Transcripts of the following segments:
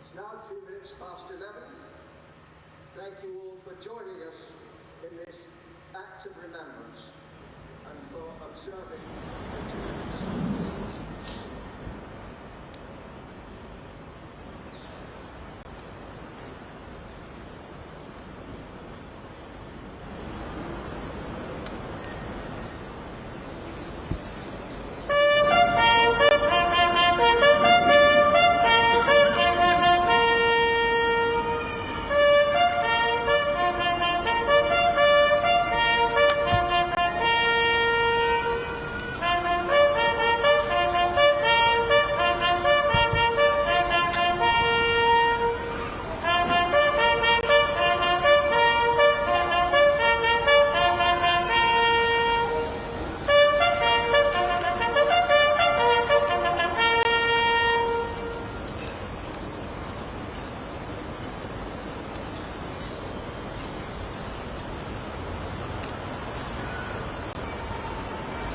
It's now 2 minutes past 11. Thank you all for joining us in this act of remembrance and for observing the 2 minutes.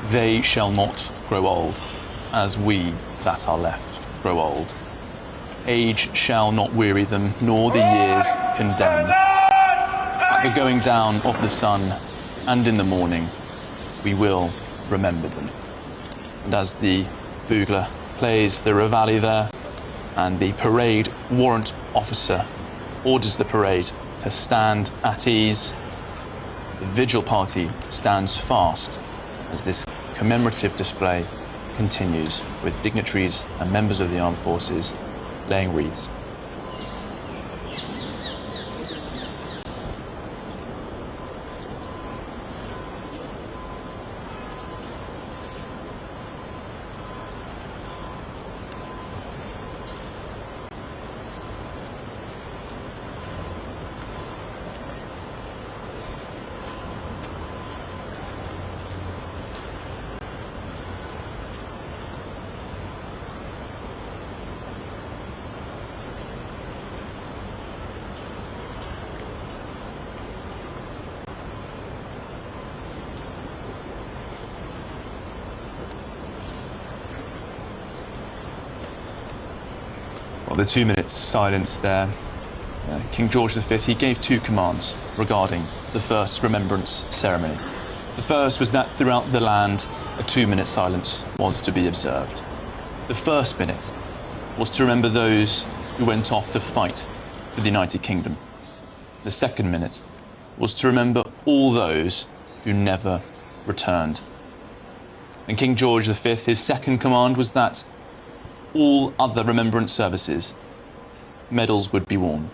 They shall not grow old, as we that are left grow old. Age shall not weary them, nor the years condemn. At the going down of the sun, and in the morning, we will remember them. And as the bugler plays the reveille there, and the parade warrant officer orders the parade to stand at ease, the vigil party stands fast as this commemorative display continues with dignitaries and members of the armed forces laying wreaths. Well, the 2 minutes silence there. King George V, he gave 2 commands regarding the first remembrance ceremony. The first was that throughout the land, a 2-minute silence was to be observed. The first minute was to remember those who went off to fight for the United Kingdom. The second minute was to remember all those who never returned. And King George V, his second command was that all other remembrance services, medals would be worn.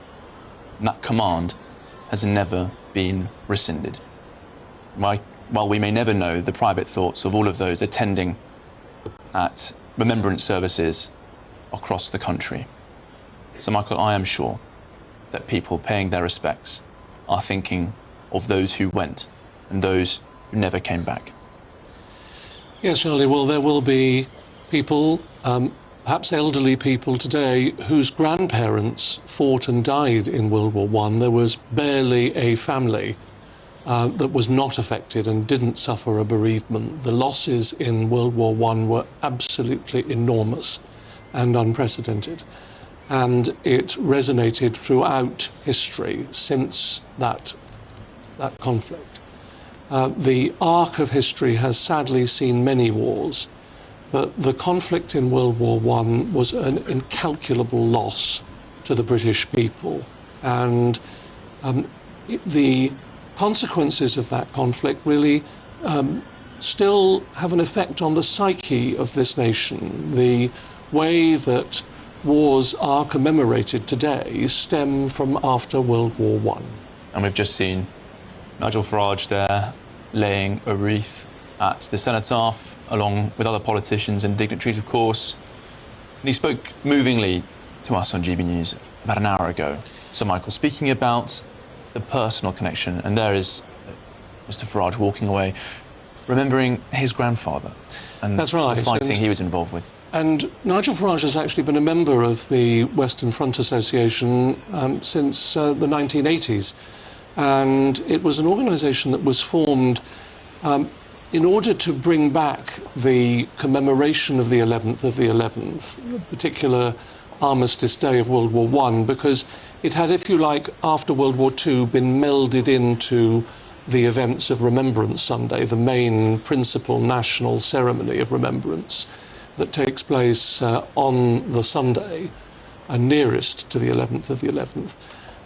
And that command has never been rescinded. While we may never know the private thoughts of all of those attending at remembrance services across the country, Sir Michael, I am sure that people paying their respects are thinking of those who went and those who never came back. Yes, Charlie, well, there will be people, perhaps elderly people today, whose grandparents fought and died in World War I. There was barely a family that was not affected and didn't suffer a bereavement. The losses in World War I were absolutely enormous and unprecedented. And it resonated throughout history since that conflict. The arc of history has sadly seen many wars, but the conflict in World War I was an incalculable loss to the British people. And the consequences of that conflict really still have an effect on the psyche of this nation. The way that wars are commemorated today stem from after World War I. And we've just seen Nigel Farage there laying a wreath at the Cenotaph, along with other politicians and dignitaries, of course. And he spoke movingly to us on GB News about an hour ago, Sir Michael, speaking about the personal connection. And there is Mr. Farage walking away, remembering his grandfather and That's right. the fighting he was involved with. And Nigel Farage has actually been a member of the Western Front Association since the 1980s. And it was an organisation that was formed in order to bring back the commemoration of the 11th of the 11th, a particular Armistice Day of World War I, because it had, if you like, after World War II, been melded into the events of Remembrance Sunday, the main principal national ceremony of remembrance that takes place on the Sunday nearest to the 11th of the 11th.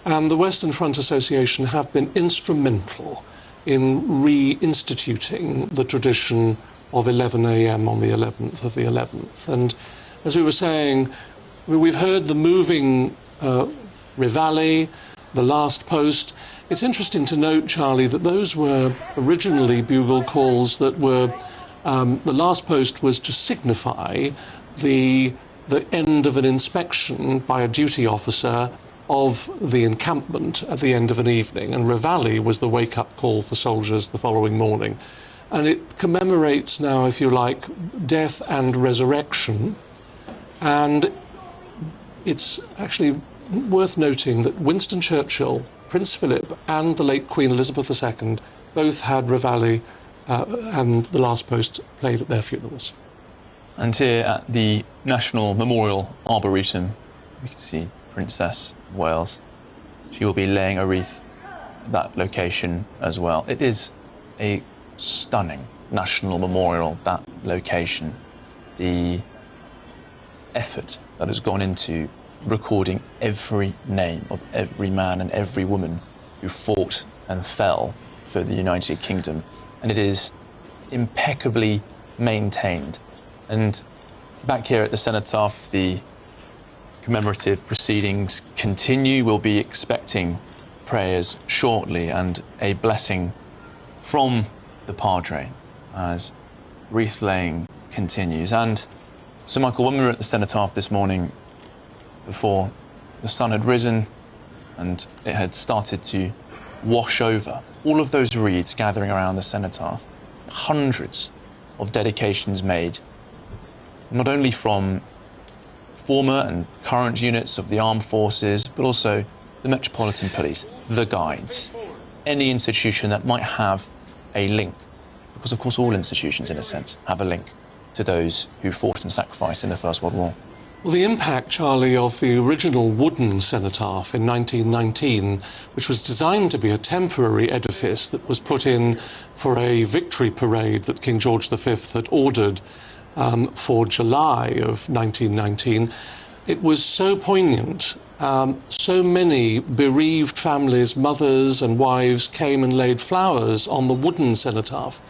And the Western Front Association have been instrumental in reinstituting the tradition of 11 a.m. on the 11th of the 11th. And as we were saying, we've heard the moving Reveille, the last post. It's interesting to note, Charlie, that those were originally bugle calls that were, the last post was to signify the end of an inspection by a duty officer of the encampment at the end of an evening, and Reveille was the wake-up call for soldiers the following morning. And it commemorates now, if you like, death and resurrection, and it's actually worth noting that Winston Churchill, Prince Philip and the late Queen Elizabeth II both had Reveille and the last post played at their funerals. And here at the National Memorial Arboretum, we can see Princess of Wales. She will be laying a wreath at that location as well. It is a stunning national memorial, that location. The effort that has gone into recording every name of every man and every woman who fought and fell for the United Kingdom. And it is impeccably maintained. And back here at the Cenotaph, the commemorative proceedings continue. We'll be expecting prayers shortly and a blessing from the Padre as wreath laying continues. And Sir Michael, when we were at the Cenotaph this morning, before the sun had risen and it had started to wash over all of those reeds gathering around the Cenotaph, hundreds of dedications made, not only from former and current units of the armed forces, but also the Metropolitan Police, the Guides, any institution that might have a link, because of course all institutions in a sense have a link to those who fought and sacrificed in the First World War. Well, the impact, Charlie, of the original wooden cenotaph in 1919, which was designed to be a temporary edifice that was put in for a victory parade that King George V had ordered for July of 1919, it was so poignant. So many bereaved families, mothers and wives, came and laid flowers on the wooden cenotaph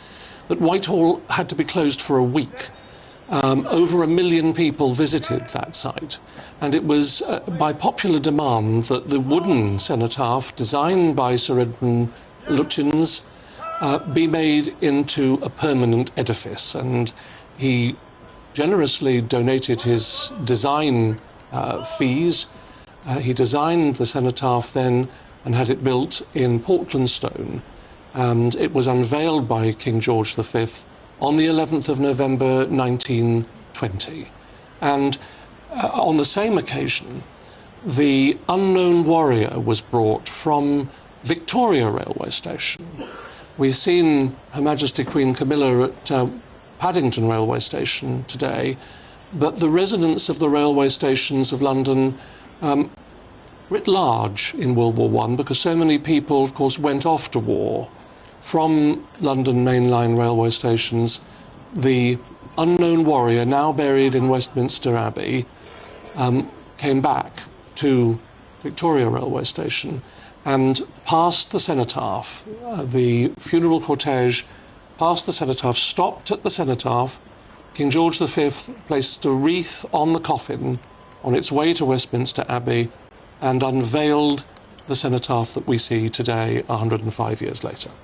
that Whitehall had to be closed for a week. Over 1 million people visited that site, and it was by popular demand that the wooden cenotaph, designed by Sir Edmund Lutyens, be made into a permanent edifice. And he generously donated his design fees. He designed the cenotaph then and had it built in Portland stone, and it was unveiled by King George V on the 11th of November 1920. And on the same occasion, the Unknown Warrior was brought from Victoria railway station. We've seen Her Majesty Queen Camilla at Paddington railway station today, but the residents of the railway stations of London writ large in World War I, because so many people, of course, went off to war. From London mainline railway stations, the Unknown Warrior, now buried in Westminster Abbey, came back to Victoria railway station and passed the cenotaph. The funeral cortege passed the cenotaph, stopped at the cenotaph. King George V placed a wreath on the coffin on its way to Westminster Abbey and unveiled the cenotaph that we see today, 105 years later.